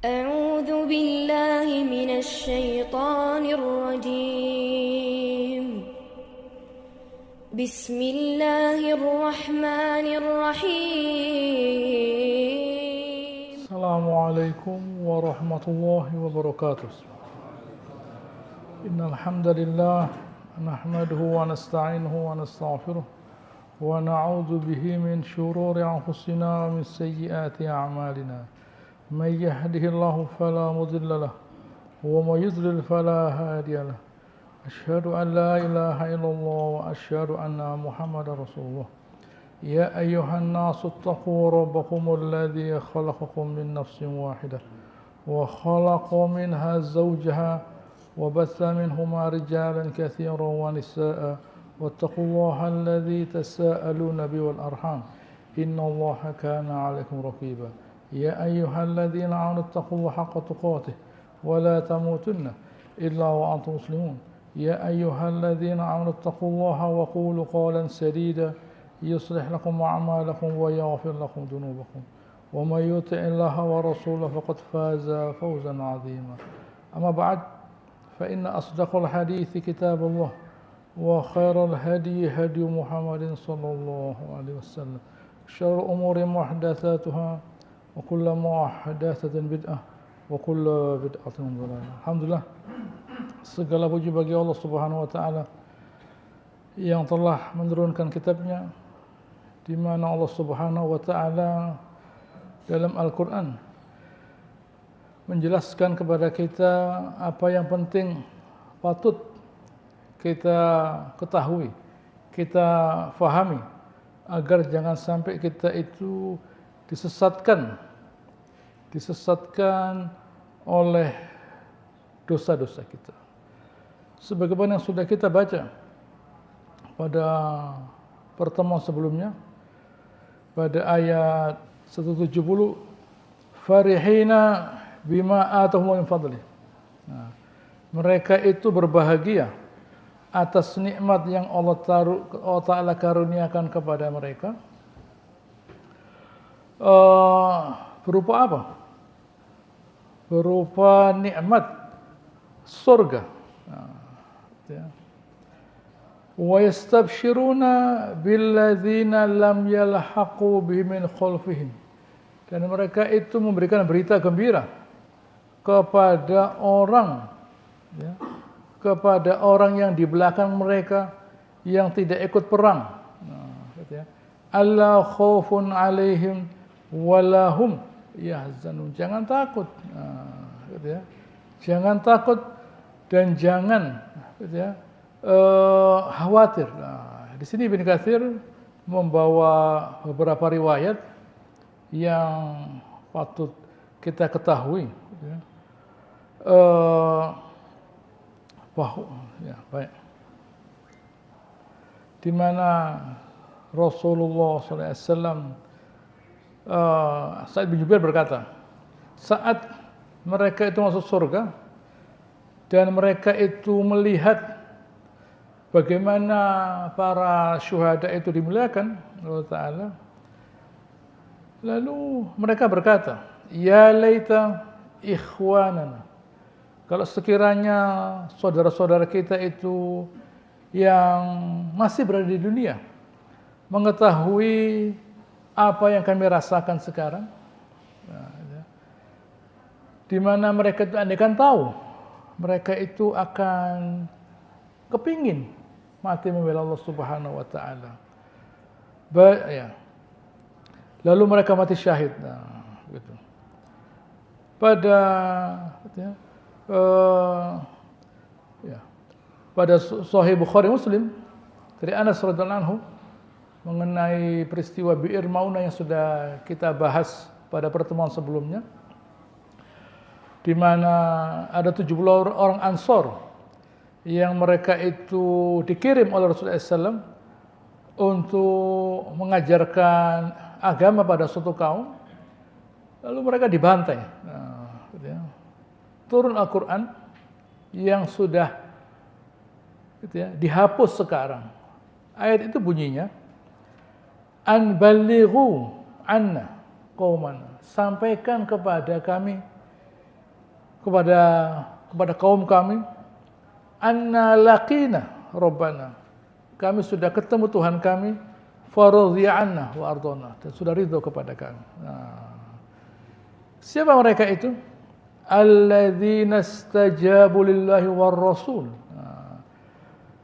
أعوذ بالله من الشيطان الرجيم بسم الله الرحمن الرحيم السلام عليكم ورحمة الله وبركاته. إن الحمد لله نحمده ونستعينه ونستغفره ونعوذ به من شرور أنفسنا ومن سيئات أعمالنا. من يهده الله فلا مضل له ومن يضلل فلا هادي له. أشهد أن لا إله إلا الله وأشهد أن محمدا رسول الله. يا أيها الناس اتقوا ربكم الذي خلقكم من نفس واحدة وخلق منها زوجها وبث منهما رجالا كثيرا ونساء واتقوا الله الذي تساءلون به والأرحام إن الله كان عليكم رقيبا. يا أيها الذين آمنوا اتقوا الله حق تقاته ولا تموتن إلا وأنتم مسلمون. يا أيها الذين آمنوا اتقوا الله وقولوا قولا سديدا يصلح لكم أعمالكم ويغفر لكم ذنوبكم ومن يطع الله ورسوله فقد فاز فوزا عظيما. أما بعد فإن أصدق الحديث كتاب الله وخير الهدي هدي محمد صلى الله عليه وسلم. شر الأمور محدثاتها وكل محدثة بدعة وكل بدعة ضلالة. Alhamdulillah, segala puji bagi Allah Subhanahu wa taala yang telah menurunkan kitabnya, di mana Allah Subhanahu wa taala dalam Al-Qur'an menjelaskan kepada kita apa yang penting patut kita ketahui, kita fahami, agar jangan sampai kita itu disesatkan oleh dosa-dosa kita. Sebagaimana yang sudah kita baca pada pertemuan sebelumnya, pada ayat 170, farihina bima atahum min fadli. Nah, mereka itu berbahagia atas nikmat yang Allah Ta'ala karuniakan kepada mereka. Berupa apa? Berupa nikmat surga. Wa yastabshiruna billadzina lam yalhaqu bihim min khalfihim. Dan mereka itu memberikan berita gembira kepada orang, kepada orang yang di belakang mereka yang tidak ikut perang. Alla khaufun alaihim walahum yahzanun. Jangan takut. Jangan takut dan jangan khawatir. Di sini Ibnu Katsir membawa beberapa riwayat yang patut kita ketahui. Baik. Di mana Rasulullah SAW, Sa'id bin Jubair berkata, saat mereka itu masuk surga dan mereka itu melihat bagaimana para syuhada itu dimuliakan Allah Ta'ala, lalu mereka berkata, ya laita ikhwanana, kalau sekiranya saudara-saudara kita itu yang masih berada di dunia mengetahui apa yang kami rasakan sekarang, di mana mereka itu andaikan tahu, mereka itu akan kepingin mati membela Allah Subhanahu wa taala. Lalu mereka mati syahid. Gitu. Pada Sahih Bukhari Muslim dari Anas radhiyallahu anhu mengenai peristiwa Bi'ir Maunah yang sudah kita bahas pada pertemuan sebelumnya, di mana ada 70 orang Ansor yang mereka itu dikirim oleh Rasulullah SAW untuk mengajarkan agama pada suatu kaum, lalu mereka dibantai. Turun Al-Quran yang sudah dihapus sekarang. Ayat itu bunyinya, an balighu anna qaumana, sampaikan kepada kami kepada kaum kami, anna laqina rabbana, kami sudah ketemu Tuhan kami, faradhiya anna wa ardona, dan sudah ridho kepada kami. Siapa mereka itu? Alladzina istajabu lillahi war rasul.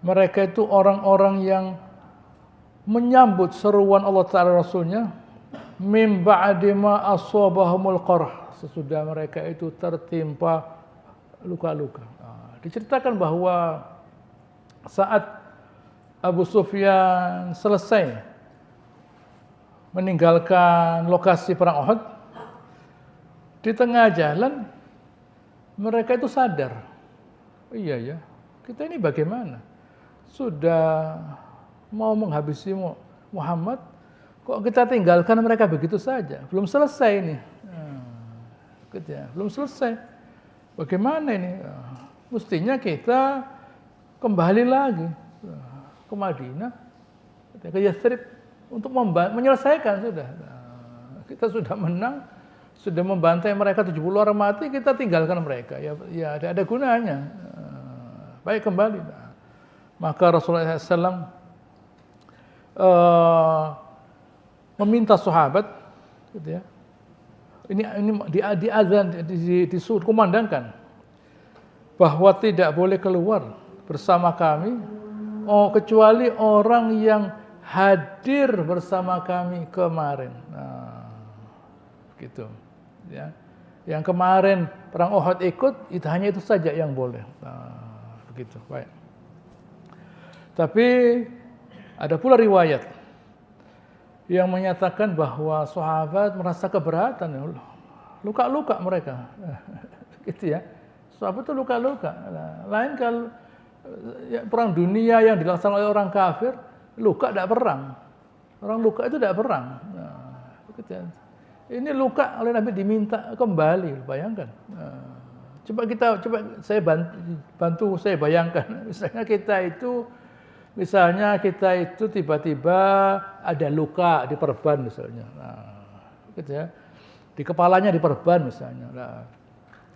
Mereka itu orang-orang yang menyambut seruan Allah Ta'ala Rasulnya, min ba'di ma asabahumul qarh, sesudah mereka itu tertimpa luka-luka. Diceritakan bahwa saat Abu Sufyan selesai meninggalkan lokasi perang Uhud, di tengah jalan mereka itu sadar, iya ya, kita ini bagaimana? Sudah mau menghabisi Muhammad, kok kita tinggalkan mereka begitu saja? Belum selesai ini, belum selesai. Bagaimana ini? Mestinya kita kembali lagi ke Madinah, ke Yathrib untuk menyelesaikan sudah. Kita sudah menang, sudah membantai mereka 70 orang mati, kita tinggalkan mereka. Ya ada gunanya. Baik kembali. Maka Rasulullah SAW meminta sahabat, gitu ya. Ini diazan, disuruh kumandangkan bahwa tidak boleh keluar bersama kami kecuali orang yang hadir bersama kami kemarin. Gitu. Ya. Yang kemarin perang Uhud ikut, itu hanya itu saja yang boleh. Begitu. Baik. Tapi ada pula riwayat yang menyatakan bahwa sahabat merasa keberatan, luka-luka mereka, gitu ya. Sahabat itu luka-luka. Lain kalau perang dunia yang dilaksanakan oleh orang kafir, luka tidak perang. Orang luka itu tidak perang. Gitu ya. Ini luka oleh Nabi diminta kembali, bayangkan. Coba saya bantu saya bayangkan, misalnya kita itu tiba-tiba ada luka di perban misalnya, gitu ya, di kepalanya diperban misalnya,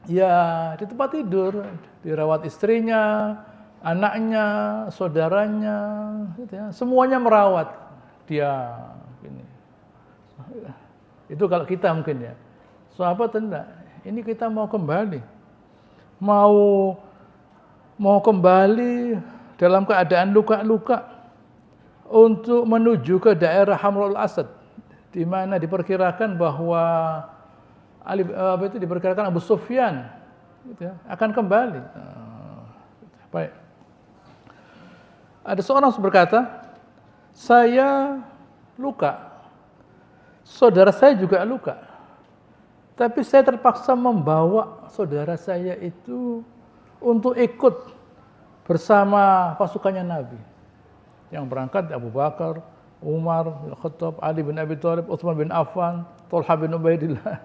ya di tempat tidur dirawat istrinya, anaknya, saudaranya, gitu ya, semuanya merawat dia. Ini. Itu kalau kita mungkin ya, sahabat enggak. Ini kita mau kembali, mau kembali dalam keadaan luka-luka untuk menuju ke daerah Hamrul Asad, di mana diperkirakan bahwa diperkirakan Abu Sufyan gitu ya, akan kembali. Baik. Ada seorang berkata, saya luka, saudara saya juga luka, tapi saya terpaksa membawa saudara saya itu untuk ikut bersama pasukannya Nabi. Yang berangkat Abu Bakar, Umar bin Khattab, Ali bin Abi Thalib, Utsman bin Affan, Thalhah bin Ubaidillah.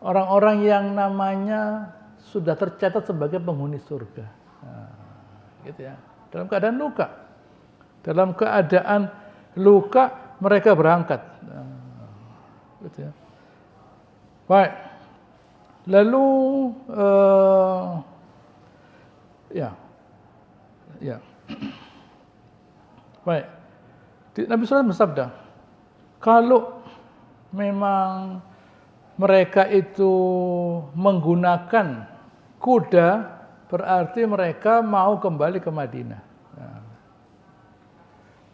Orang-orang yang namanya sudah tercatat sebagai penghuni surga. Gitu ya. Dalam keadaan luka. Dalam keadaan luka mereka berangkat. Gitu ya. Baik. Lalu ya. Baik. Nabi SAW bersabda, kalau memang mereka itu menggunakan kuda, berarti mereka mau kembali ke Madinah.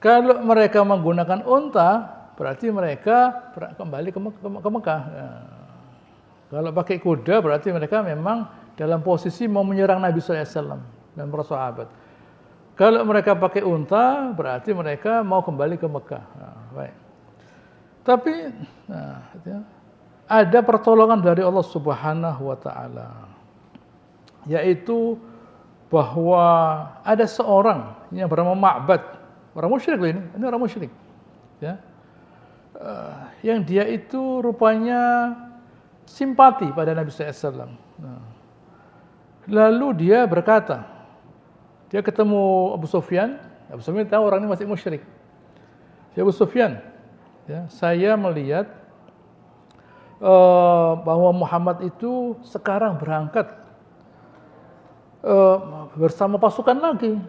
Kalau mereka menggunakan unta, berarti mereka kembali ke Mekah. Kalau pakai kuda, berarti mereka memang dalam posisi mau menyerang Nabi SAW dan para sahabat. Kalau mereka pakai unta, berarti mereka mau kembali ke Mekah. Baik. Tapi ada pertolongan dari Allah Subhanahu wa taala. Yaitu bahwa ada seorang yang bernama Ma'bad, orang musyrik ini orang musyrik. Ya. Yang dia itu rupanya simpati pada Nabi SAW. Lalu dia berkata, dia ketemu Abu Sufyan tahu orang ini masih musyrik. Ya Abu Sufyan, ya, saya melihat bahwa Muhammad itu sekarang berangkat bersama pasukan lagi,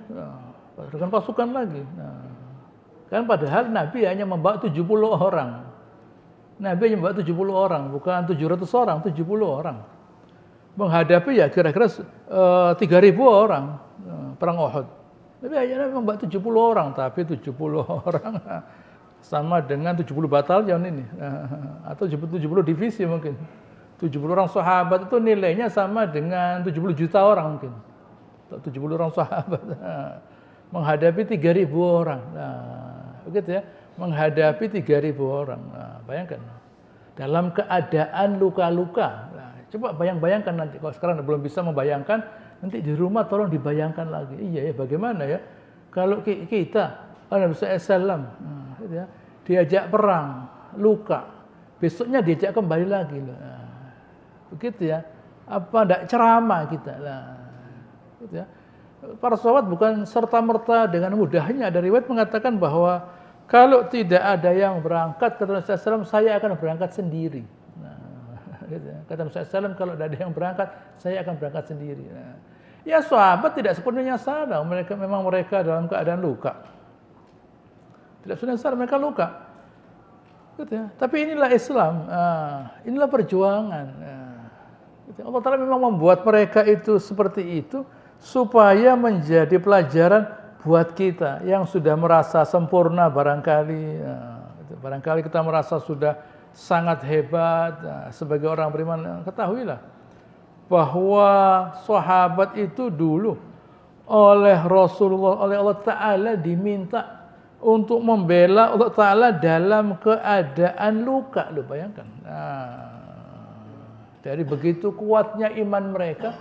dengan pasukan lagi. Kan padahal Nabi hanya membawa 70 orang. Nabi hanya membawa 70 orang, bukan 700 orang, 70 orang. Menghadapi ya kira-kira 3.000 orang perang Uhud. Nabi hanya membawa 70 orang, tapi 70 orang sama dengan 70 batalion ini. Atau 70 divisi mungkin. 70 orang sahabat itu nilainya sama dengan 70 juta orang mungkin. 70 orang sahabat menghadapi 3.000 orang. Begitu ya, menghadapi 3.000 orang. Bayangkan. Dalam keadaan luka-luka. Coba bayangkan nanti, kalau sekarang belum bisa membayangkan, nanti di rumah tolong dibayangkan lagi. Iya ya, bagaimana ya kalau kita Nabi SAW gitu ya, diajak perang, luka, besoknya diajak kembali lagi. Begitu ya, apa ndak ceramah kita gitu ya. Para sahabat bukan serta-merta dengan mudahnya. Ada riwayat mengatakan bahwa kalau tidak ada yang berangkat, kata Rasulullah SAW, saya akan berangkat sendiri. Gitu ya. Kata Rasulullah SAW, kalau tidak ada yang berangkat, saya akan berangkat sendiri. Ya sahabat tidak sepenuhnya salah. Mereka dalam keadaan luka. Tidak sepenuhnya salah, mereka luka. Gitu ya. Tapi inilah Islam, inilah perjuangan. Gitu. Allah Ta'ala memang membuat mereka itu seperti itu, supaya menjadi pelajaran buat kita yang sudah merasa sempurna barangkali. Barangkali kita merasa sudah sangat hebat sebagai orang beriman. Ketahuilah bahwa sahabat itu dulu oleh Rasulullah, oleh Allah Ta'ala diminta untuk membela Allah Ta'ala dalam keadaan luka. Loh, bayangkan. Dari begitu kuatnya iman mereka,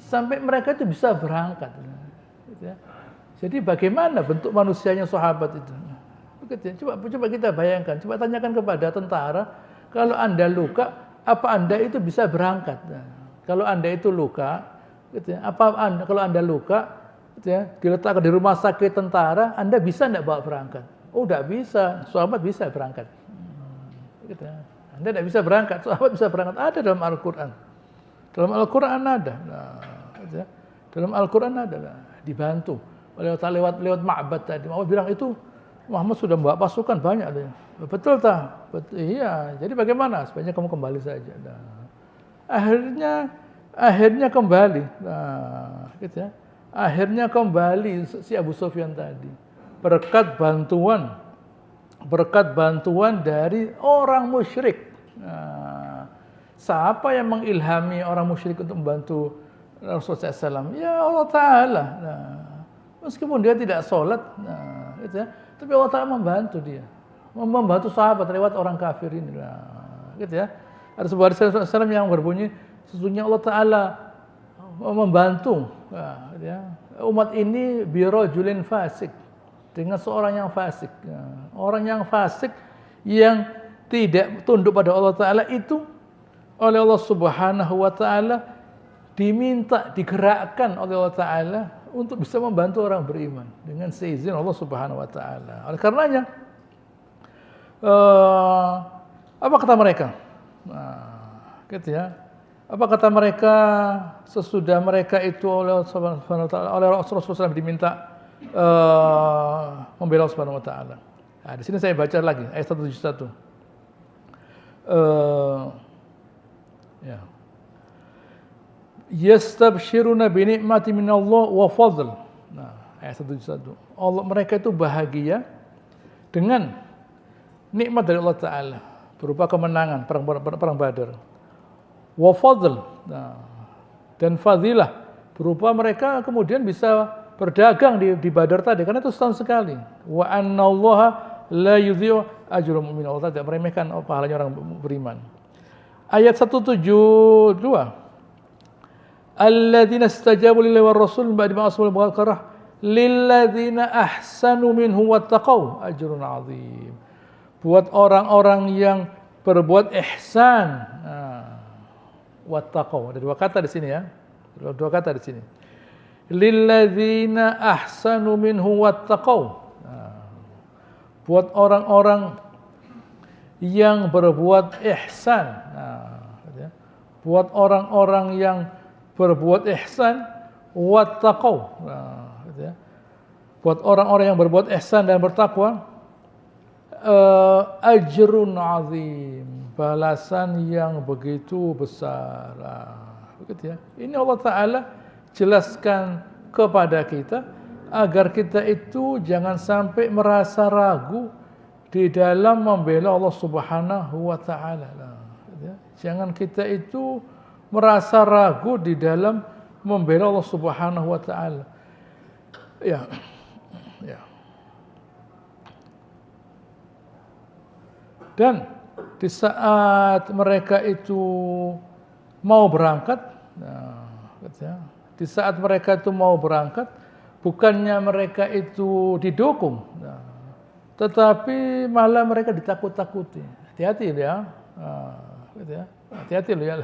sampai mereka itu bisa berangkat. Jadi bagaimana bentuk manusianya sahabat itu? Coba kita bayangkan, coba tanyakan kepada tentara, kalau Anda luka, apa Anda itu bisa berangkat? Kalau Anda itu luka, kalau Anda luka, diletakkan di rumah sakit tentara, Anda bisa tidak bawa berangkat? Oh, tidak bisa. Sahabat bisa berangkat. Anda tidak bisa berangkat, sahabat bisa berangkat. Ada dalam Al-Quran. Dalam Al-Quran ada. Dalam Al-Quran ada. Dibantu oleh lewat Ma'bad tadi. Allah bilang itu Muhammad sudah membawa pasukan banyak. Betul tak? Iya. Jadi bagaimana? Sebaiknya kamu kembali saja. Akhirnya kembali. Gitu ya. Akhirnya kembali si Abu Sufyan tadi. Berkat bantuan dari orang musyrik. Siapa yang mengilhami orang musyrik untuk membantu Rasulullah SAW? Ya Allah Ta'ala. Meskipun dia tidak sholat, gitu ya, tapi Allah Ta'ala membantu dia. Membantu sahabat lewat orang kafir ini. Gitu ya. Ada sebuah hadis Rasulullah SAW yang berbunyi, sesungguhnya Allah Ta'ala membantu gitu ya, umat ini birajulin fasik, dengan seorang yang fasik. Orang yang fasik yang tidak tunduk pada Allah Ta'ala itu oleh Allah Subhanahu wa Ta'ala diminta, digerakkan oleh Allah Ta'ala untuk bisa membantu orang beriman dengan seizin Allah Subhanahu wa Ta'ala. Oleh karenanya, apa kata mereka? Gitu ya. Apa kata mereka sesudah mereka itu oleh Allah Subhanahu wa Ta'ala, oleh Rasulullah SAW diminta membela Allah Subhanahu wa Ta'ala. Nah, di sini saya baca lagi ayat 171. Ya. Yastabshiruna bi ni'mati minallah wa fadl. Nah, ayat 171. Allah, mereka itu bahagia dengan nikmat dari Allah Ta'ala berupa kemenangan perang Badar. Wa fadl. Nah, dan fadilah berupa mereka kemudian bisa berdagang di Badar tadi, karena itu setahun sekali. Wa annallaha la yudhi'u ajral mu'min. Allah tidak meremehkan pahalanya orang beriman. Ayat 172. Alladzina istajabu lillahi war rasul ba'da ma asbahu al-baqarah lilladzina ahsanu minhum wattaqau ajrun 'adzim. Buat orang-orang yang berbuat ihsan. Wattaqau. Ada dua kata di sini ya. Dua kata di sini. Lilladzina ahsanu minhum wattaqau. Buat orang-orang yang berbuat ihsan. Buat orang-orang yang berbuat ihsan, wattaqau. Nah, gitu ya. Buat orang-orang yang berbuat ihsan dan bertakwa, ajrun azim, balasan yang begitu besar. Begitu ya. Ini Allah Ta'ala jelaskan kepada kita agar kita itu jangan sampai merasa ragu di dalam membela Allah Subhanahu wa Ta'ala. Gitu ya. Jangan kita itu merasa ragu di dalam membela Allah Subhanahu wa Ta'ala. Ya. Ya. Dan di saat mereka itu mau berangkat, di saat mereka itu mau berangkat, bukannya mereka itu didukung, tetapi malah mereka ditakut-takuti. Hati-hati ya, hati-hati loh ya.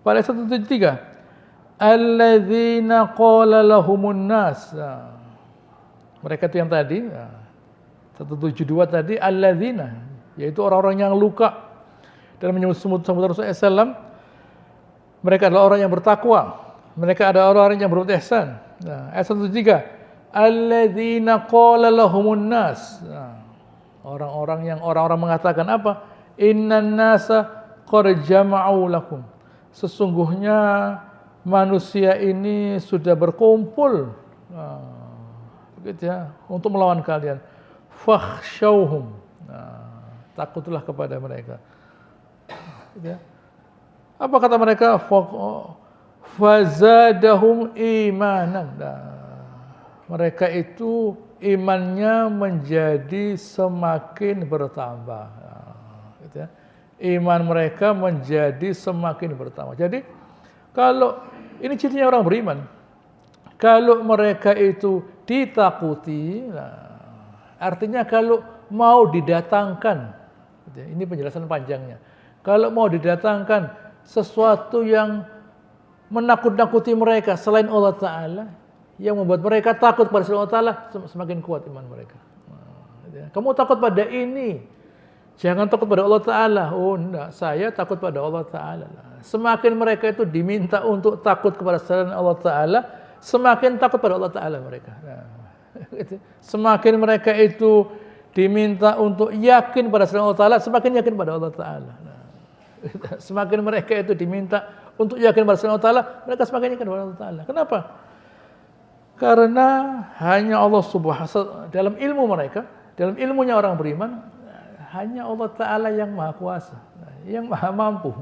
Pada 173, alladzina qala lahumun nas. Mereka itu yang tadi, 172 tadi, alladzina, yaitu orang-orang yang luka dalam menyebut Rasulullah SAW. Mereka adalah orang yang bertakwa, mereka adalah orang-orang yang berbuat ihsan. Ayat 173, alladzina qala lahumun nas. Orang-orang mengatakan apa? Innan nasa qad jama'u lakum. Sesungguhnya manusia ini sudah berkumpul. Begitu ya, untuk melawan kalian. Fakhshawhum. Takutlah kepada mereka. Gitu ya. Apa kata mereka? Fazadahum imanan. Mereka itu imannya menjadi semakin bertambah. Gitu ya. Iman mereka menjadi semakin bertambah. Jadi kalau ini cirinya orang beriman, kalau mereka itu ditakuti, artinya kalau mau didatangkan, ini penjelasan panjangnya. Kalau mau didatangkan sesuatu yang menakut-nakuti mereka selain Allah Ta'ala, yang membuat mereka takut pada Allah Ta'ala, semakin kuat iman mereka. Kamu takut pada ini, jangan takut pada Allah Ta'ala. Oh enggak, saya takut pada Allah Ta'ala. Semakin mereka itu diminta untuk takut kepada selain Allah Ta'ala, semakin takut pada Allah Ta'ala mereka. Semakin mereka itu diminta untuk yakin pada selain Allah Ta'ala, semakin yakin pada Allah Ta'ala. Semakin mereka itu diminta untuk yakin pada selain Allah Ta'ala, mereka semakin yakin pada Allah Ta'ala. Kenapa? Karena hanya Allah Subhanahu, dalam ilmu mereka, dalam ilmunya orang beriman, hanya Allah Ta'ala yang maha kuasa, yang maha mampu.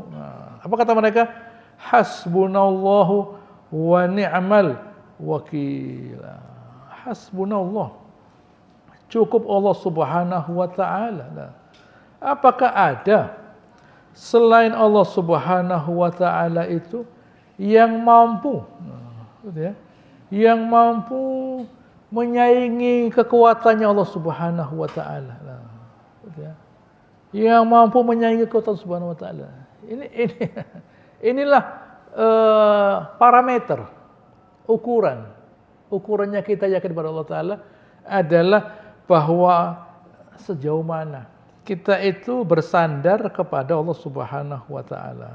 Apa kata mereka? Hasbunallahu wa ni'mal wakil. Hasbunallah. Cukup Allah Subhanahu wa Ta'ala. Apakah ada selain Allah Subhanahu wa Ta'ala itu yang mampu, yang mampu menyaingi kekuatannya Allah Subhanahu wa Ta'ala, yang mampu menyaingi kekuatan Subhanahu wa Ta'ala. Inilah parameter, ukurannya kita yakin kepada Allah Ta'ala adalah bahwa sejauh mana kita itu bersandar kepada Allah Subhanahu wa Ta'ala.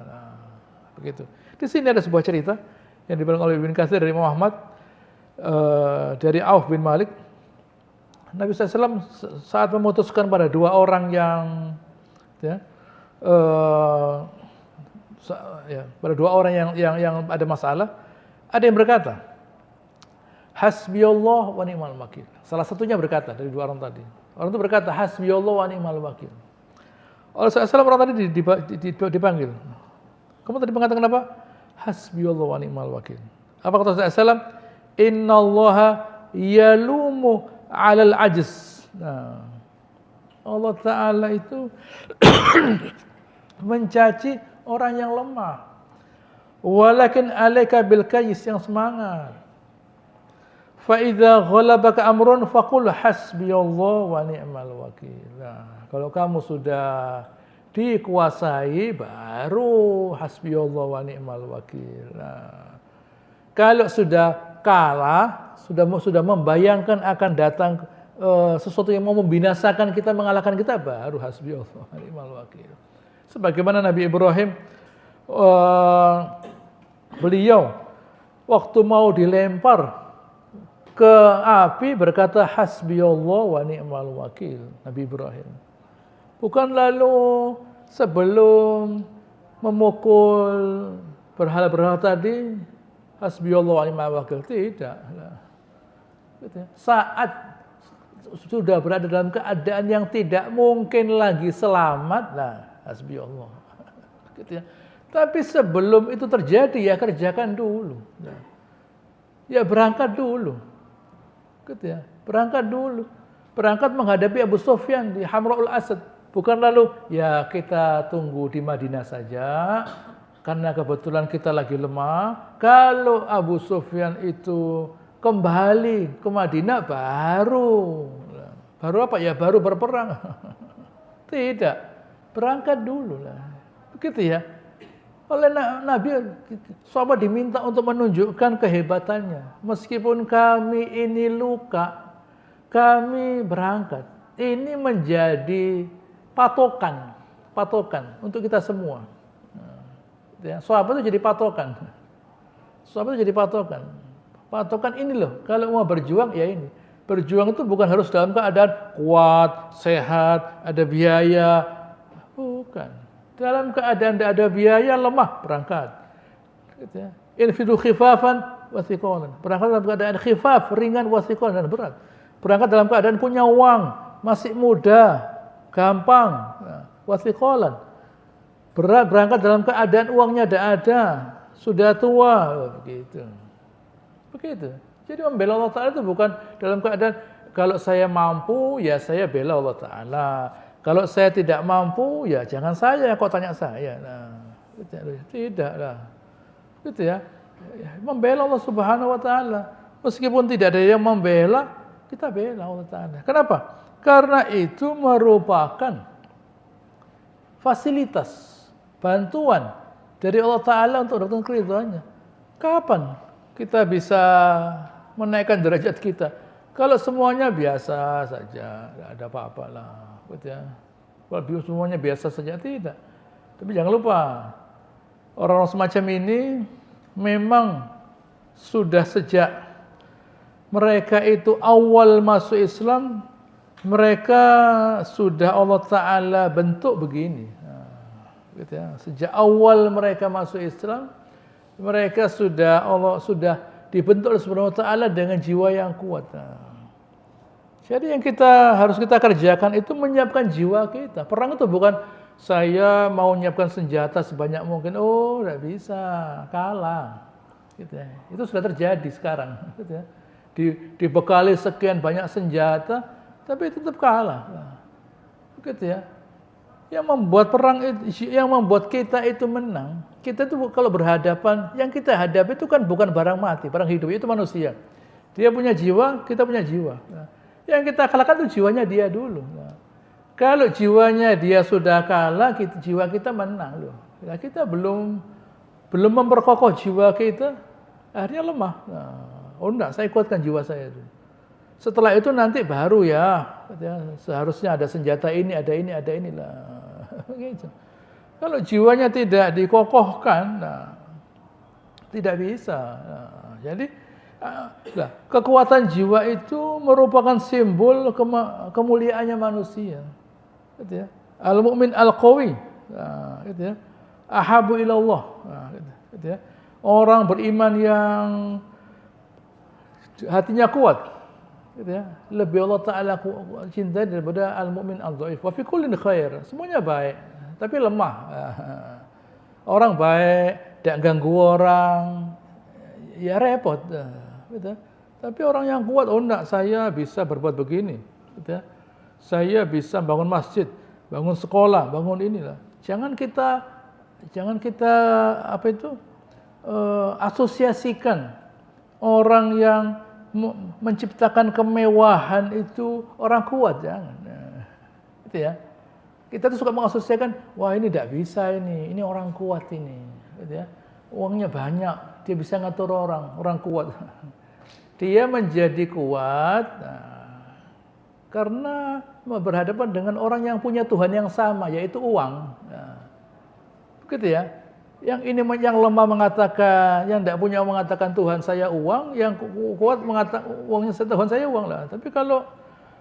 Begitu. Di sini ada sebuah cerita yang dibilang oleh Ibnu Katsir dari Muhammad, dari Auf bin Malik. Nabi SAW saat memutuskan pada dua orang yang pada dua orang yang ada masalah, ada yang berkata, hasbiyallah wa ni'mal wakil. Salah satunya berkata dari dua orang tadi. Orang itu berkata, hasbiyallah wa ni'mal wakil. Oleh SAW orang tadi dipanggil. Kamu tadi mengatakan apa? Hasbiyallah wa ni'mal wakil. Apa kata SAW? Innallaha yalumu 'alal ajz. Nah, Allah Ta'ala itu mencaci orang yang lemah. Walakin alaika bil kayyis, yang semangat. Fa idza ghalabaka amrun faqul hasbiyallah wa ni'mal wakil. Nah, kalau kamu sudah dikuasai baru hasbiyallah wa ni'mal wakil. Nah, kalau sudah kalah, sudah membayangkan akan datang sesuatu yang mau membinasakan kita, mengalahkan kita, baru hasbiyallah wa ni'mal wakil. Sebagaimana Nabi Ibrahim, beliau waktu mau dilempar ke api berkata hasbiyallah wa ni'mal wakil, Nabi Ibrahim. Bukan lalu sebelum memukul berhala-berhala tadi hasbiyallah wa ni'mal wakil, tidak. Saat sudah berada dalam keadaan yang tidak mungkin lagi selamat, lah hasbiyallah. Gitu ya. Tapi sebelum itu terjadi ya kerjakan dulu. Ya berangkat dulu. Gitu ya. Berangkat dulu. Berangkat menghadapi Abu Sufyan di Hamra'ul Asad. Bukan lalu ya kita tunggu di Madinah saja karena kebetulan kita lagi lemah. Kalau Abu Sufyan itu kembali ke Madinah baru apa ya? Baru berperang. Tidak. Berangkat dulu lah. Begitu ya. Oleh Nabi, sahabat diminta untuk menunjukkan kehebatannya. Meskipun kami ini luka, kami berangkat. Ini menjadi patokan untuk kita semua. Ya, sahabat itu jadi patokan. Sahabat itu jadi patokan. Patokan ini loh, kalau mau berjuang ya ini. Berjuang itu bukan harus dalam keadaan kuat, sehat, ada biaya. Bukan. Dalam keadaan tidak ada biaya, lemah, berangkat. Infidu khifafan wa thiqalan. Berangkat dalam keadaan khifaf, ringan, wa thiqalan, dan berat. Berangkat dalam keadaan punya uang, masih muda, gampang, wa thiqalan. Berat, berangkat dalam keadaan uangnya tidak ada, sudah tua, begitu. Begitu. Jadi membela Allah Ta'ala itu bukan dalam keadaan kalau saya mampu, ya saya bela Allah Ta'ala. Kalau saya tidak mampu, ya jangan saya kok tanya saya. Nah, tidaklah. Gitu ya. Membela Allah Subhanahu wa taala. Meskipun tidak ada yang membela, kita bela Allah Ta'ala. Kenapa? Karena itu merupakan fasilitas, bantuan dari Allah Ta'ala untuk datang ke ridhonya. Kapan kita bisa menaikkan derajat kita? Kalau semuanya biasa saja, tidak ada apa-apa lah. Ya. Kalau semuanya biasa saja, tidak. Tapi jangan lupa, orang-orang semacam ini memang sudah sejak mereka itu awal masuk Islam, mereka sudah Allah Ta'ala bentuk begini. Gitu ya. Sejak awal mereka masuk Islam, mereka Allah sudah dibentuk oleh Subhanahu wa Ta'ala dengan jiwa yang kuat. Jadi yang harus kita kerjakan itu menyiapkan jiwa kita. Perang itu bukan saya mau menyiapkan senjata sebanyak mungkin. Oh, tidak bisa, kalah. Gitu ya. Itu sudah terjadi sekarang. Gitu ya. Dibekali sekian banyak senjata, tapi tetap kalah. Begitu ya. Yang membuat perang, yang membuat kita itu menang. Kita itu kalau berhadapan, yang kita hadapi itu kan bukan barang mati, barang hidup, itu manusia. Dia punya jiwa, kita punya jiwa. Yang kita kalahkan itu jiwanya dia dulu. Kalau jiwanya dia sudah kalah, jiwa kita menang loh. Nah, kita belum memperkokoh jiwa kita, akhirnya lemah. Oh enggak, saya kuatkan jiwa saya dulu. Setelah itu nanti baru ya seharusnya ada senjata ini, ada inilah. Gitu. Kalau jiwanya tidak dikokohkan, tidak bisa. Jadi kekuatan jiwa itu merupakan simbol kemuliaannya manusia. Gitu ya. Al-mu'min al-qawi, gitu ya. Ahabu ilallah. Gitu ya. Orang beriman yang hatinya kuat, gitu ya. Lebih Allah Ta'ala cinta daripada al-mu'min al-dhaif. Wa fi kullin khair. Semuanya baik, tapi lemah. Orang baik, tidak ganggu orang, ya repot. Gitu. Tapi orang yang kuat, oh enggak, saya bisa berbuat begini. Gitu ya. Saya bisa bangun masjid, bangun sekolah, bangun inilah. Jangan kita asosiasikan orang yang menciptakan kemewahan itu orang kuat, jangan. Gitu ya. Kita tuh suka mengasosiasikan, wah ini tidak bisa ini orang kuat ini. Gitu ya. Uangnya banyak, dia bisa ngatur orang kuat. Dia menjadi kuat karena berhadapan dengan orang yang punya Tuhan yang sama, yaitu uang. Begitu ya. Yang ini yang lemah mengatakan, yang tidak punya mengatakan Tuhan saya uang, yang kuat mengatakan uangnya Tuhan saya uang lah. Tapi kalau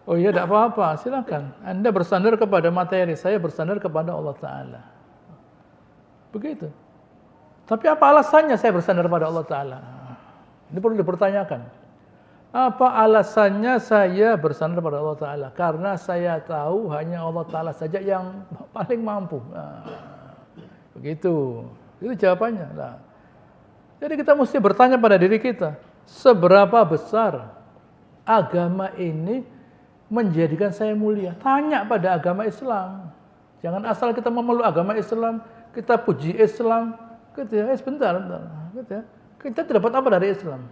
oh iya tidak apa-apa, silakan. Anda bersandar kepada materi, saya bersandar kepada Allah Ta'ala. Begitu. Tapi apa alasannya saya bersandar pada Allah Ta'ala? Ini perlu dipertanyakan. Apa alasannya saya bersandar pada Allah Ta'ala? Karena saya tahu hanya Allah Ta'ala saja yang paling mampu. Begitu. Itu jawabannya. Nah, jadi kita mesti bertanya pada diri kita, seberapa besar agama ini menjadikan saya mulia? Tanya pada agama Islam. Jangan asal kita memeluk agama Islam, kita puji Islam, gitu ya. Sebentar, gitu ya. Kita dapat apa dari Islam?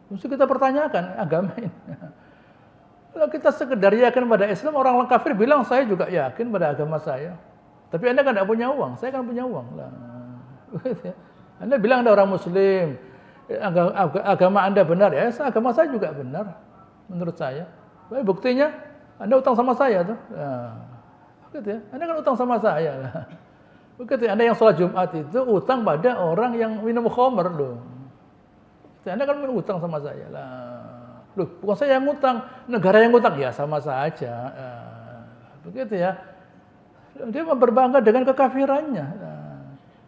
Mesti kita pertanyakan agama ini. Kalau kita sekedar yakin pada Islam, orang kafir bilang saya juga yakin pada agama saya. Tapi Anda kan tidak punya uang, saya kan punya uang. Anda bilang Anda orang Muslim, agama Anda benar, ya agama saya juga benar, menurut saya. Tapi buktinya Anda utang sama saya tuh. Begitu ya. Anda kan utang sama saya. Begitu ya. Anda yang sholat Jumat itu utang pada orang yang minum khamr loh. Anda kan utang sama saya lah. Loh, bukan saya yang utang, negara yang utang, ya sama saja. Begitu ya. Dia berbangga dengan kekafirannya.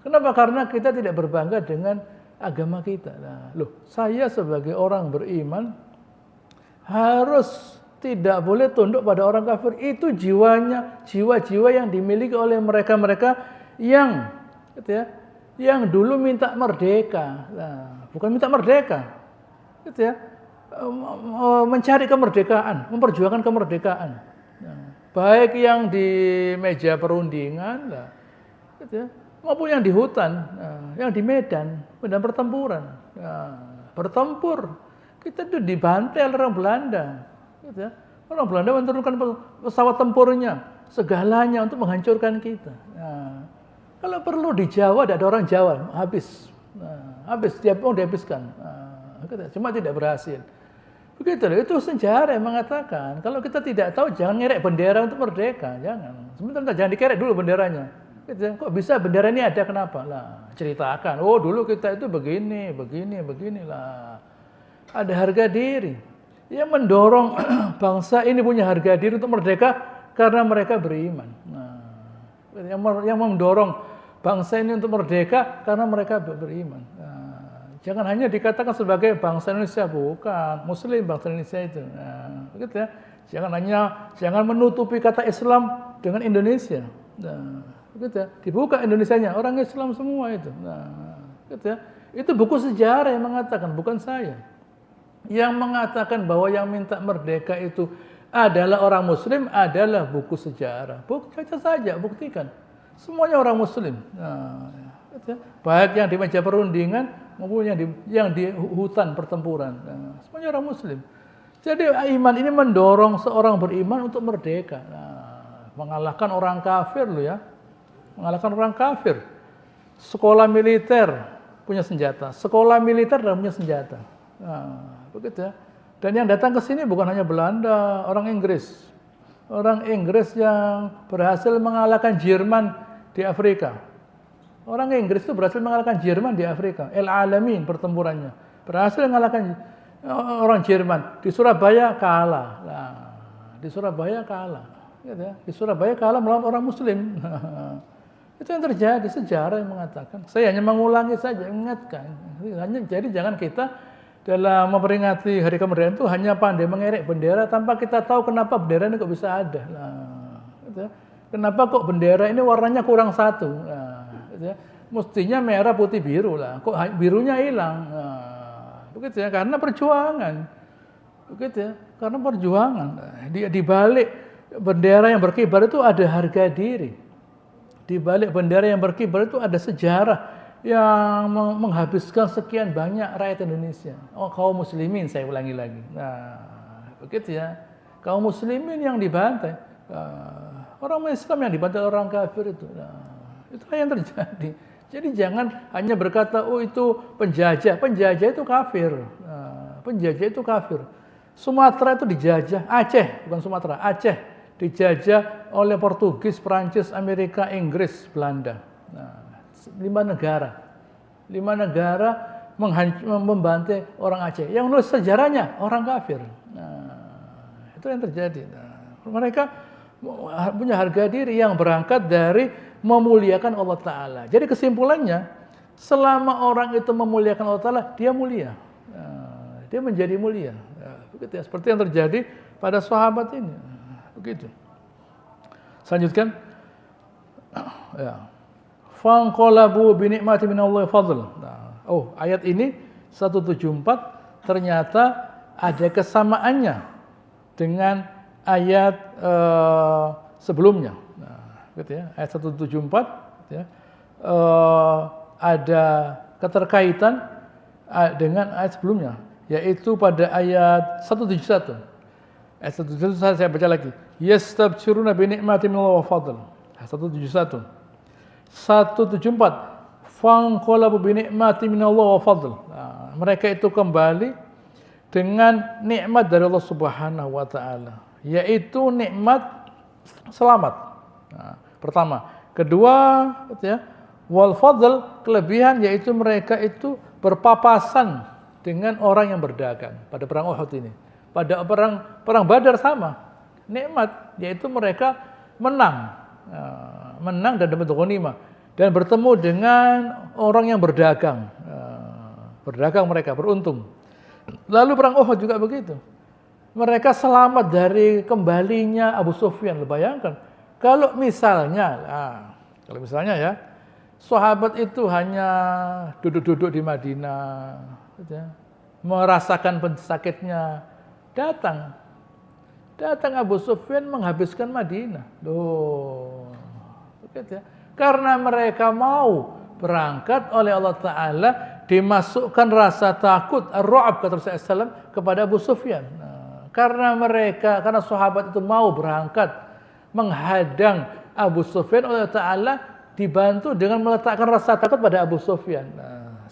Kenapa? Karena kita tidak berbangga dengan agama kita. Loh, saya sebagai orang beriman harus tidak boleh tunduk pada orang kafir. Itu jiwa-jiwa yang dimiliki oleh mereka-mereka yang, gitu ya, yang dulu minta merdeka. Bukan minta merdeka, gitu ya, mencari kemerdekaan, memperjuangkan kemerdekaan. Baik yang di meja perundingan, gitu ya, maupun yang di hutan, yang di medan pertempuran. Bertempur, kita itu dibantai oleh orang Belanda. Gitu ya. Orang Belanda menurunkan pesawat tempurnya, segalanya untuk menghancurkan kita. Kalau perlu di Jawa, ada orang Jawa, habis. Habis, dihabiskan. Cuma tidak berhasil. Begitu loh, itu sejarah yang mengatakan kalau kita tidak tahu jangan ngerek bendera untuk merdeka, jangan. Sebentar, jangan dikerek dulu benderanya. Gitu. Kok bisa bendera ini ada, kenapa? Lah, ceritakan. Oh, dulu kita itu begini lah. Ada harga diri. Yang mendorong bangsa ini punya harga diri untuk merdeka karena mereka beriman. Yang mendorong bangsa ini untuk merdeka karena mereka beriman. Jangan hanya dikatakan sebagai bangsa Indonesia, bukan Muslim bangsa Indonesia itu. Begitu ya. Jangan menutupi kata Islam dengan Indonesia. Begitu ya. Dibuka Indonesianya, orang Islam semua itu. Begitu ya. Itu buku sejarah yang mengatakan, bukan saya. Yang mengatakan bahwa yang minta merdeka itu adalah orang Muslim adalah buku sejarah. Baca saja, buktikan. Semuanya orang Muslim. Baik yang di meja perundingan maupun yang di hutan pertempuran. Semuanya orang Muslim. Jadi iman ini mendorong seorang beriman untuk merdeka. Mengalahkan orang kafir loh ya. Mengalahkan orang kafir. Sekolah militer punya senjata. Sekolah militer dan punya senjata. Begitu ya. Dan yang datang ke sini bukan hanya Belanda, orang Inggris. Orang Inggris yang berhasil mengalahkan Jerman di Afrika. Orang Inggris itu berhasil mengalahkan Jerman di Afrika. El-Alamin pertempurannya. Berhasil mengalahkan orang Jerman. Di Surabaya kalah. Di Surabaya kalah. Gitu ya. Di Surabaya kalah melawan orang Muslim. Itu yang terjadi, sejarah yang mengatakan. Saya hanya mengulangi saja, mengingatkan. Jadi jangan kita dalam memperingati hari kemerdekaan itu hanya pandai mengerek bendera tanpa kita tahu kenapa bendera ini kok bisa ada. Gitu ya. Kenapa kok bendera ini warnanya kurang satu. Gitu ya. Mestinya merah, putih, biru lah. Kok birunya hilang? Begitu ya, karena perjuangan. Begitu ya, karena perjuangan. Di balik bendera yang berkibar itu ada harga diri. Di balik bendera yang berkibar itu ada sejarah yang menghabiskan sekian banyak rakyat Indonesia. Kaum muslimin, saya ulangi lagi. Begitu ya. Kaum muslimin yang dibantai. Orang Islam yang dibantai orang kafir itu. Itulah yang terjadi. Jadi jangan hanya berkata, oh itu penjajah. Penjajah itu kafir. Penjajah itu kafir. Sumatera itu dijajah. Aceh, bukan Sumatera. Aceh dijajah oleh Portugis, Perancis, Amerika, Inggris, Belanda. 5 negara membantai orang Aceh. Yang nulis sejarahnya orang kafir. Nah, itu yang terjadi. Nah, mereka punya harga diri yang berangkat dari memuliakan Allah Ta'ala. Jadi kesimpulannya, selama orang itu memuliakan Allah Ta'ala, dia mulia. Dia menjadi mulia. Begitu ya, seperti yang terjadi pada sahabat ini. Begitu. Selanjutkan. Ya. Fanqalabu bi ni'mati minallahi fadl. Ayat ini 174 ternyata ada kesamaannya dengan ayat sebelumnya. Gitu ya. Ayat 174 ya. Ada keterkaitan dengan ayat sebelumnya, yaitu pada ayat 171. Ayat 171 saya baca lagi. Yastabshiruna bi ni'mati minallahi wa fadl. 171. 174. Fanqalabu bi ni'mati minallahi wa fadl. Mereka itu kembali dengan nikmat dari Allah Subhanahu wa taala, yaitu nikmat selamat. Pertama, kedua ya, wal fadl, kelebihan, yaitu mereka itu berpapasan dengan orang yang berdagang pada perang Uhud ini. Pada perang Badar sama. Nikmat, yaitu mereka menang dan dapat ghanimah. Dan bertemu dengan orang yang berdagang. Berdagang mereka, beruntung. Lalu perang Uhud juga begitu. Mereka selamat dari kembalinya Abu Sufyan. Bayangkan, kalau misalnya ya, sahabat itu hanya duduk-duduk di Madinah, merasakan sakitnya, datang Abu Sufyan menghabiskan Madinah. Begitu ya. Karena mereka mau berangkat oleh Allah Ta'ala, dimasukkan rasa takut, ar-ru'ab kata Rasulullah SAW kepada Abu Sufyan. Karena sahabat itu mau berangkat menghadang Abu Sufyan, Allah Ta'ala dibantu dengan meletakkan rasa takut pada Abu Sufyan.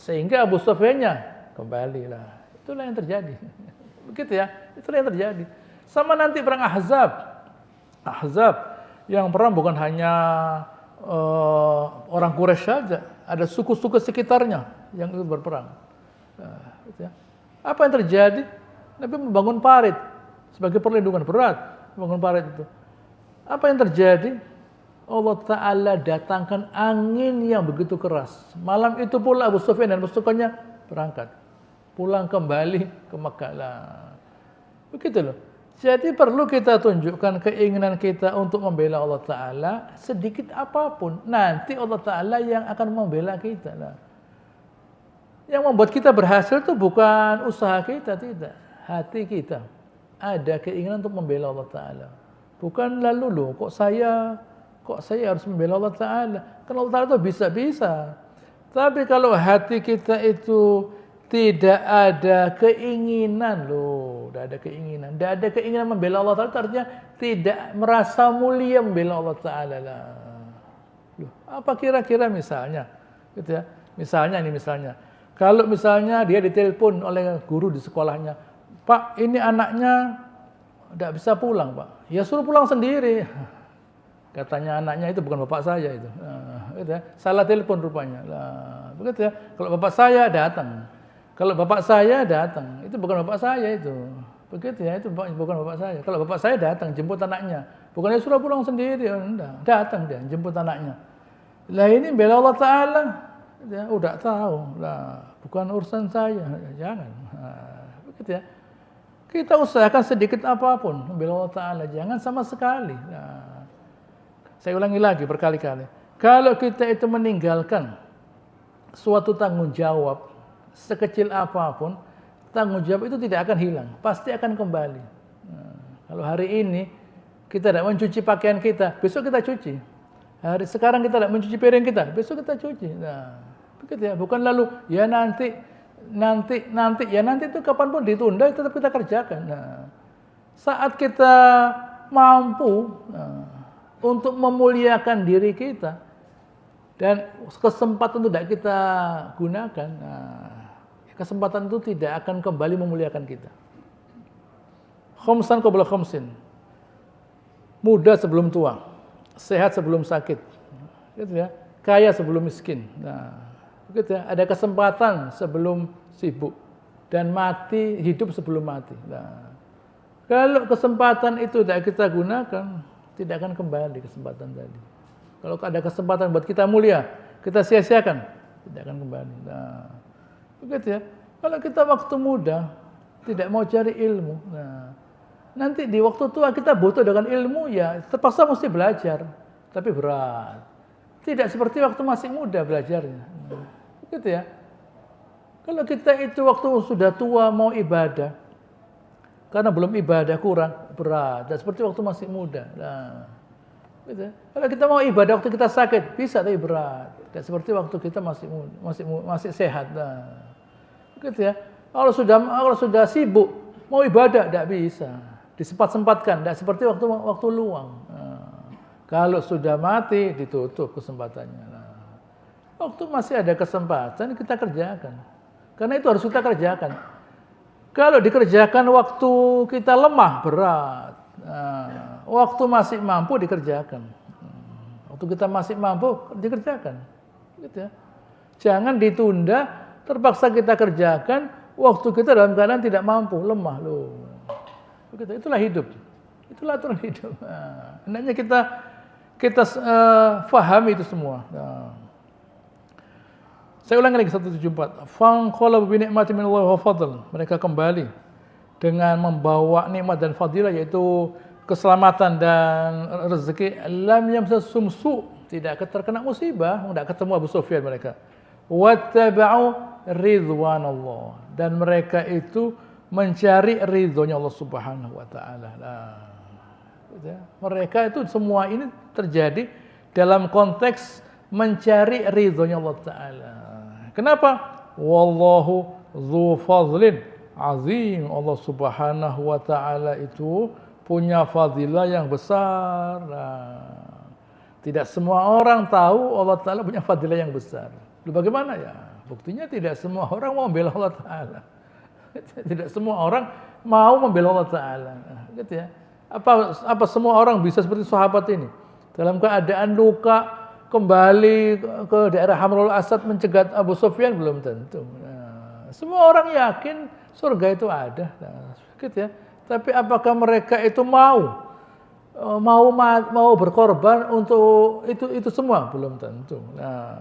Sehingga Abu Sufyannya kembalilah. Itulah yang terjadi. Begitu ya, itulah yang terjadi. Sama nanti perang Ahzab yang perang bukan hanya orang Quraisy saja, ada suku-suku sekitarnya yang ikut berperang. Gitu ya. Apa yang terjadi? Nabi membangun parit sebagai perlindungan, berat membangun parit itu. Apa yang terjadi? Allah Ta'ala datangkan angin yang begitu keras. Malam itu pula Abu Sufyan dan pasukannya berangkat, pulang kembali ke Mekah. Begitu loh. Jadi perlu kita tunjukkan keinginan kita untuk membela Allah Ta'ala sedikit apapun. Nanti Allah Ta'ala yang akan membela kita. Yang membuat kita berhasil itu bukan usaha kita, tidak. Hati kita ada keinginan untuk membela Allah Ta'ala. Bukan lalu loh, kok saya harus membela Allah Ta'ala. Karena Allah Ta'ala itu bisa-bisa. Tapi kalau hati kita itu tidak ada keinginan tidak ada keinginan membela Allah Ta'ala, artinya tidak merasa mulia membela Allah Ta'ala apa kira-kira misalnya gitu ya, misalnya kalau misalnya dia ditelepon oleh guru di sekolahnya, Pak, ini anaknya tidak bisa pulang, Pak, ya suruh pulang sendiri. Katanya anaknya itu bukan bapak saya itu, gitu ya. Salah telepon rupanya begitu ya. Kalau bapak saya datang, itu bukan bapak saya itu. Begitu ya, itu bukan bapak saya. Kalau bapak saya datang jemput anaknya, bukannya suruh pulang sendiri, enggak. Datang dia jemput anaknya. Lah ini bela Allah Ta'ala. Ya, udah tahu. Bukan urusan saya. Jangan. Begitu ya. Kita usahakan sedikit apapun membela Allah Ta'ala, jangan sama sekali. Saya ulangi lagi berkali-kali. Kalau kita itu meninggalkan suatu tanggung jawab sekecil apapun, tanggung jawab itu tidak akan hilang, pasti akan kembali. Kalau hari ini kita tidak mencuci pakaian kita, besok kita cuci. Sekarang kita tidak mencuci piring kita, besok kita cuci. Begitu ya. Bukan lalu ya nanti itu kapanpun ditunda, tetap kita kerjakan. Saat kita mampu untuk memuliakan diri kita dan kesempatan itu tidak kita gunakan, kesempatan itu tidak akan kembali memuliakan kita. Khamsan qabla khamsin. Muda sebelum tua, sehat sebelum sakit. Gitu ya. kaya sebelum miskin. Nah, begitu ya. Ada kesempatan sebelum sibuk dan mati, hidup sebelum mati. Nah, kalau kesempatan itu tidak kita gunakan, tidak akan kembali kesempatan tadi. Kalau ada kesempatan buat kita mulia, kita sia-siakan, tidak akan kembali. Nah, begitu ya. Kalau kita waktu muda tidak mau cari ilmu, nah, nanti di waktu tua kita butuh dengan ilmu, ya terpaksa mesti belajar, tapi berat. Tidak seperti waktu masih muda belajarnya. Gitu ya. Kalau kita itu waktu sudah tua mau ibadah, karena belum ibadah kurang berat. Dan seperti waktu masih muda. Nah, gitu ya. Kalau kita mau ibadah waktu kita sakit, bisa tapi berat. Dan seperti waktu kita masih sehat. Nah, gitu ya. Kalau sudah sibuk mau ibadah tidak bisa. Disempat-sempatkan, tidak seperti waktu luang. Nah, kalau sudah mati ditutup kesempatannya. Nah, waktu masih ada kesempatan kita kerjakan. Karena itu harus kita kerjakan. Kalau dikerjakan waktu kita lemah berat. Nah, waktu masih mampu dikerjakan. Waktu kita masih mampu dikerjakan. Gitu ya. Jangan ditunda, terpaksa kita kerjakan waktu kita dalam keadaan tidak mampu, lemah loh. Begitu. Itulah hidup. Itulah aturan hidup. Nah, hendaknya kita fahami itu semua. Nah, saya ulangi lagi 174. Fanqalabu bi ni'matin minallahi wa fadl. Mereka kembali dengan membawa nikmat dan fadilah, yaitu keselamatan dan rezeki. Lam yamsasum su, tidak terkena musibah, tidak ketemu Abu Sufyan mereka. Wattaba'u ridwanallah, dan mereka itu mencari ridhonya Allah Subhanahu wa taala. Nah, mereka itu semua ini terjadi dalam konteks mencari ridhonya Allah taala. Kenapa? Wallahu dzu fadlin azim. Allah Subhanahu wa taala itu punya fadilah yang besar. Nah, tidak semua orang tahu Allah taala punya fadilah yang besar. Lalu bagaimana ya? Buktinya tidak semua orang mau membela Allah taala. Tidak semua orang mau membela Allah taala. Gitu ya. Apa semua orang bisa seperti sahabat ini? Dalam keadaan luka kembali ke daerah Hamrul Asad mencegat Abu Sufyan? Belum tentu. Nah, semua orang yakin surga itu ada. Nah, gitu ya. Tapi apakah mereka itu mau berkorban untuk itu semua? Belum tentu. Nah,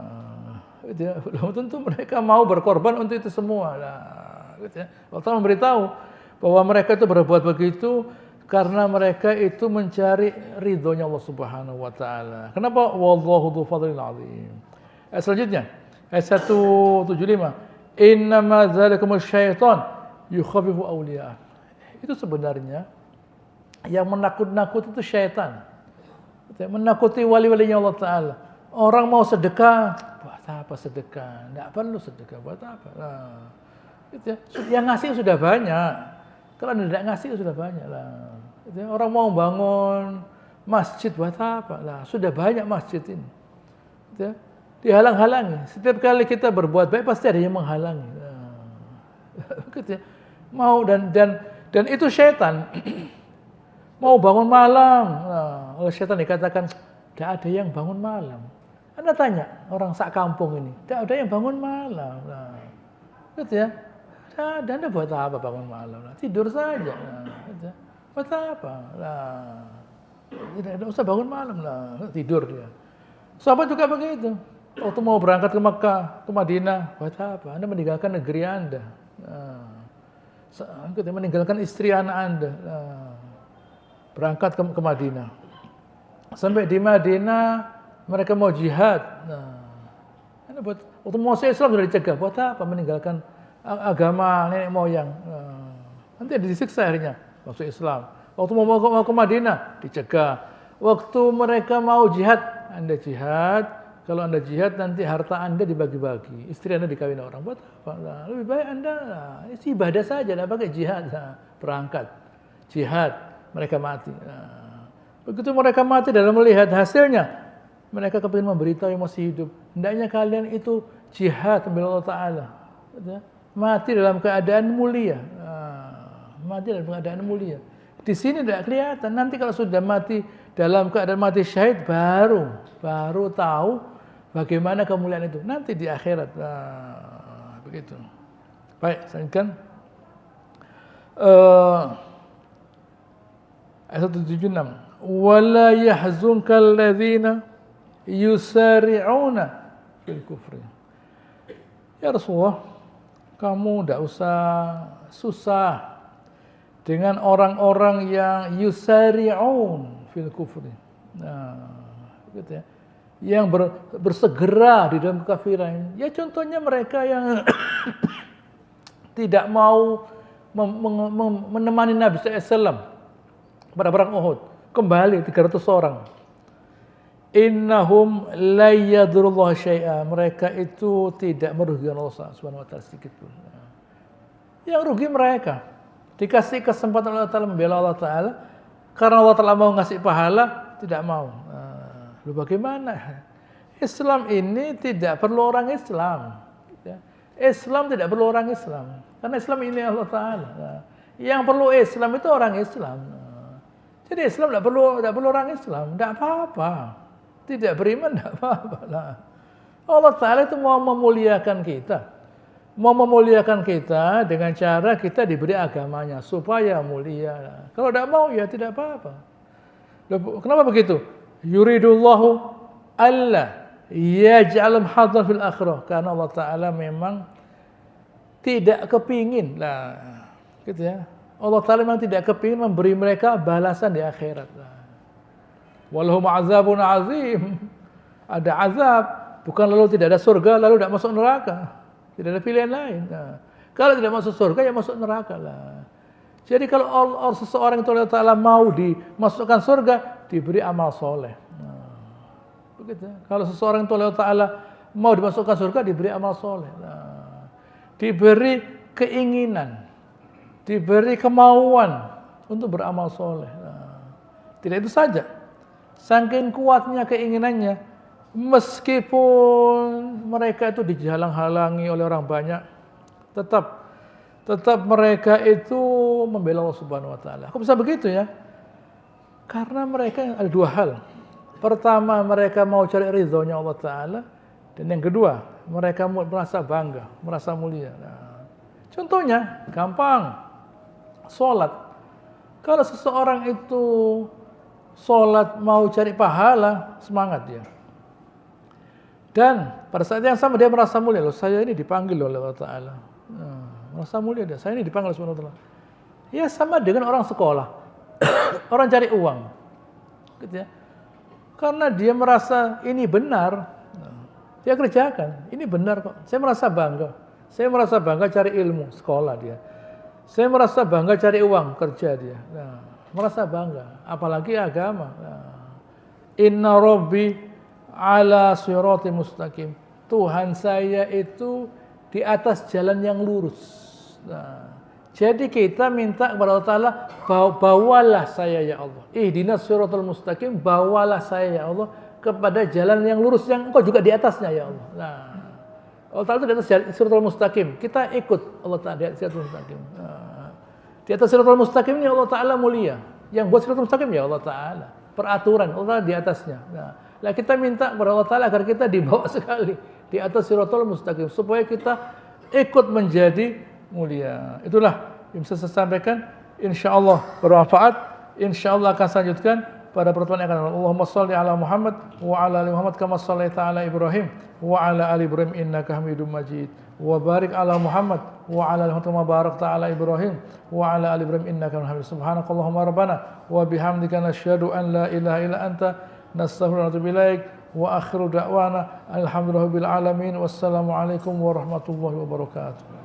gitu ya. Belum tentu mereka mau berkorban untuk itu semua. Nah, gitu ya. Allah memberitahu bahwa mereka itu berbuat begitu karena mereka itu mencari ridhonya Allah Subhanahu wa taala. Kenapa? Wallahu dzu fadlin azim. Ayat selanjutnya, ayat 175. Innama dzalikumus syaitan yukhawwifu awliya. Itu sebenarnya yang menakut-nakut itu syaitan. Menakuti wali-walinya Allah taala. Orang mau sedekah, buat apa sedekah? Enggak perlu sedekah, buat apa? Nah, gitu ya. Yang ngasih sudah banyak. Kalau tidak ngasih sudah banyak lah. Orang mau bangun masjid buat apa? Lah, sudah banyak masjid ini. Dihalang-halangi. Setiap kali kita berbuat baik pasti ada yang menghalangi. Nah, mau dan itu syaitan. Mau bangun malam. Nah, oleh syaitan dikatakan tidak ada yang bangun malam. Anda tanya orang sak kampung ini, tidak ada yang bangun malam. Nah, gitu ya. Dan Anda buat apa bangun malam? Nah, tidur saja. Nah, gitu. Buat apa? Nah, tidak usah bangun malam lah, tidur dia. Sahabat juga begitu. Waktu mau berangkat ke Mekah, ke Madinah, buat apa? Anda meninggalkan negeri Anda. Nah, meninggalkan istri anak Anda. Nah, berangkat ke Madinah. Sampai di Madinah, mereka mau jihad. Nah, Anda waktu mau Islam sudah dicegah. Buat apa? Meninggalkan agama nenek moyang. Nah, nanti disiksa akhirnya masuk Islam. Waktu mau ke Madinah dicegah. Waktu mereka mau jihad, Anda jihad. Kalau Anda jihad nanti harta Anda dibagi-bagi, istri Anda dikawin orang. Buat apa? Nah, lebih baik Anda ibadah saja, tidak pakai jihad. Nah, berangkat jihad, mereka mati. Nah, begitu mereka mati dalam melihat hasilnya, mereka kepingin memberitahu yang masih hidup. Hendaknya kalian itu jihad membela Allah Taala. Mati dalam keadaan mulia. Mati dalam keadaan mulia. Di sini tidak kelihatan. Nanti kalau sudah mati dalam keadaan mati syahid, baru tahu Bagaimana kemuliaan itu? Nanti di akhirat. Nah, begitu. Baik, selanjutkan. Ayat 176. Wala yahzunkal ladzina yusari'una fil kufri. Ya Rasulullah, kamu tidak usah susah dengan orang-orang yang yusari'un fil kufri. Nah, gitu ya. Yang bersegera di dalam kekafiran. Ya contohnya mereka yang tidak mau menemani Nabi SAW pada perang Uhud. Kembali 300 orang. Innahum la yadurullah syai'a. Mereka itu tidak merugikan Allah Subhanahu wa taala sedikit pun. Yang rugi mereka. Dikasih kesempatan Allah Ta'ala membela Allah Ta'ala, karena Allah Ta'ala mau ngasih pahala, tidak mau. Lalu bagaimana? Islam ini tidak perlu orang Islam. Islam tidak perlu orang Islam. Karena Islam ini Allah Ta'ala. Yang perlu Islam itu orang Islam. Jadi Islam tidak perlu orang Islam. Tidak apa-apa. Tidak beriman, tidak apa-apa. Allah Ta'ala itu mau memuliakan kita. Mau memuliakan kita dengan cara kita diberi agamanya supaya mulia. Kalau tidak mau ya tidak apa-apa. Kenapa begitu? Yuridullahu alla yaj'al hadzan fil akhirah. Karena Allah Ta'ala memang tidak kepingin lah, gitu ya. Allah Ta'ala memang tidak kepingin memberi mereka balasan di akhirat. Walahum azabun azim. Ada azab, bukan lalu tidak ada surga lalu tidak masuk neraka. Tidak ada pilihan lain. Nah, kalau tidak masuk surga, ya masuk neraka lah. Jadi kalau seseorang itu Allah Ta'ala mau dimasukkan surga, diberi amal soleh. Nah, begitu. Kalau seseorang itu Allah Ta'ala mau dimasukkan surga, diberi amal soleh. Nah, diberi keinginan, diberi kemauan untuk beramal soleh. Nah, tidak itu saja. Saking kuatnya keinginannya, meskipun mereka itu dihalang-halangi oleh orang banyak, tetap mereka itu membela Allah Subhanahu wa taala. Kok bisa begitu ya? Karena mereka ada dua hal. Pertama, mereka mau cari ridhonya Allah Ta'ala. Dan yang kedua, mereka merasa bangga, merasa mulia. Nah, contohnya, gampang. Sholat. Kalau seseorang itu sholat mau cari pahala, semangat dia. Dan pada saat yang sama dia merasa mulia. Loh, saya ini dipanggil oleh Allah Ta'ala. Nah, merasa mulia dia. Saya ini dipanggil oleh Allah Ta'ala. Ya sama dengan orang sekolah. Orang cari uang. Gitu ya. Karena dia merasa ini benar. Dia kerjakan. Ini benar kok. Saya merasa bangga. Saya merasa bangga cari ilmu. Sekolah dia. Saya merasa bangga cari uang. Kerja dia. Nah, merasa bangga. Apalagi agama. Nah, Inna Rabbi ala sirati mustaqim. Tuhan saya itu di atas jalan yang lurus. Nah, jadi kita minta kepada Allah Ta'ala, bawalah saya ya Allah. Ihdinas siratal mustaqim, bawalah saya ya Allah kepada jalan yang lurus yang engkau juga di atasnya ya Allah. Nah, Allah Ta'ala itu di atas siratal mustaqim. Kita ikut Allah Ta'ala di atas siratal mustaqim. Nah, di atas siratal mustaqim ini Allah Ta'ala mulia. Yang buat siratal mustaqim ya Allah Ta'ala. Peraturan Allah Ta'ala di atasnya. Nah, kita minta kepada Allah Ta'ala agar kita dibawa sekali di atas siratal mustaqim supaya kita ikut menjadi mulia. Itulah yang bisa saya sampaikan. InsyaAllah bermanfaat. InsyaAllah akan saya lanjutkan pada pertemuan yang akan datang. Allahumma salli ala Muhammad wa ala ali Muhammad kama sallaita ala Ibrahim wa ala ali Ibrahim innaka Hamidum Majid. Wa barik ala Muhammad wa ala ali Muhammad kama barakta ala Ibrahim wa ala ali Ibrahim innaka Hamidum Majid. Subhanakallahumma rabbana wa bihamdika nasyhadu an la ilaha illa anta nastaghfiruka wa natubu ilaik. Wa akhiru da'wana alhamdulillahil alamin. Wassalamu alaikum warahmatullahi wabarakatuh.